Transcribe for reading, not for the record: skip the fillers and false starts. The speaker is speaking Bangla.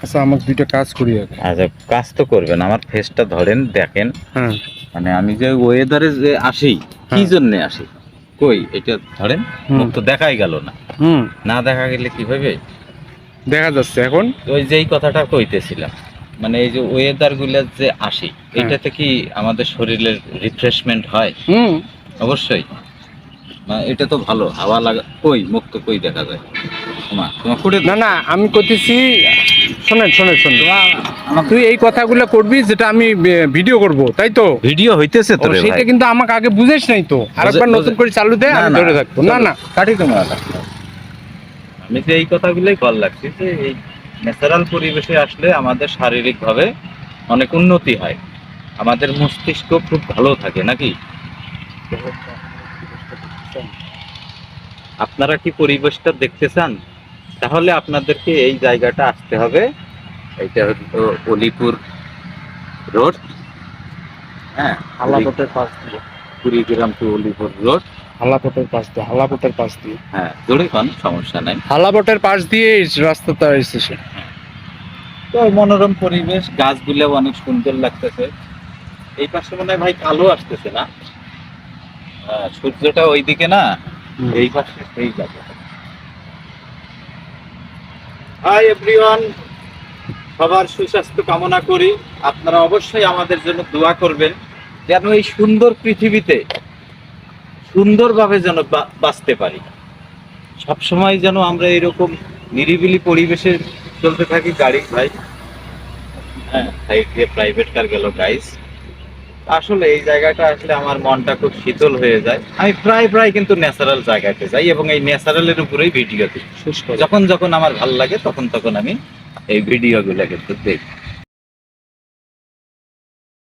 আচ্ছা আমাকে দুইটা কাজ করি আগে। আচ্ছা কাজ তো করবেন, আমার ফেসটা ধরেন দেখেন। হ্যাঁ মানে আমি যে ওয়েদারে যে আসি কি হ্যাঁ। জন্য আসি, কই এটা ধরেন, হুম। মুখ তো দেখাই গেল না। হুম না দেখা গেলে কিভাবে? দেখা যাচ্ছে এখন। ওই যেই কথাটা কইতেছিলাম, মানে এই যে ওয়েদার গুলা যে আসি, হ্যাঁ। এটাতে কি আমাদের শরীরের রিফ্রেশমেন্ট হয়? হুম অবশ্যই। না এটা তো ভালো হাওয়া লাগা, কই মুখ তো কই দেখা যায়? তোমার করে না না আমি করতেছি, শোনেন শোনেন শোনেন, আমার তুই এই কথাগুলো করবি যেটা আমি ভিডিও করব, তাই তো? ভিডিও হইতেছে তো ও, রে সেটা ভাই। কিন্তু আমাকে আগে বুঝেছ নাই তো, আরেকবার নতুন করে চালু দে, আমি ধরে থাকবো। না না কাটি তোমার, আমি যে এই কথাগুলোই কল লাগছি যে এই ন্যাচারাল পরিবেশে আসলে আমাদের শারীরিকভাবে অনেক উন্নতি হয়, আমাদের মস্তিষ্ক খুব ভালো থাকে নাকি? আপনারা কি পরিবেশটা দেখতে চান? তাহলে আপনাদেরকে এই জায়গাটা আসতে হবে। এটা হলো অলিপুর রোড। হ্যাঁ, হালাপটের পাশ দিয়ে, কুড়িগ্রাম টু অলিপুর রোড। হালাপটের পাশ দিয়ে, হালাপটের পাশ দিয়ে, হ্যাঁ জোরে কোন সমস্যা নাই। হালাপটের পাশ দিয়ে এই রাস্তাটা এসেছে। তো মনোরম পরিবেশ, গাছগুলো অনেক সুন্দর লাগতেছে। এই পাশে মনে হয় ভাই কালো আসতেছে না? সূর্যটা ওইদিকে না, এই পাশে সেই জায়গা। হাই এভরিওয়ান, সবার সুস্বাস্থ্য কামনা করি। আপনারা অবশ্যই আমাদের জন্য দোয়া করবেন, যেন এই সুন্দর পৃথিবীতে সুন্দরভাবে যেন বাঁচতে পারি। সবসময় যেন আমরা এরকম নিরিবিলি পরিবেশে চলতে থাকি। গাড়ি ভাই, হ্যাঁ সাইড দিয়ে প্রাইভেট কার গেল গাইস। আসলে এই জায়গাটা আসলে আমার মনটা খুব শীতল হয়ে যায়। আমি প্রায় প্রায় কিন্তু ন্যাচারাল জায়গাতে যাই এবং এই ন্যাচারালের উপরেই ভিডিও দিই। যখন যখন আমার ভালো লাগে তখন তখন আমি এই ভিডিওগুলো কিন্তু দেখি।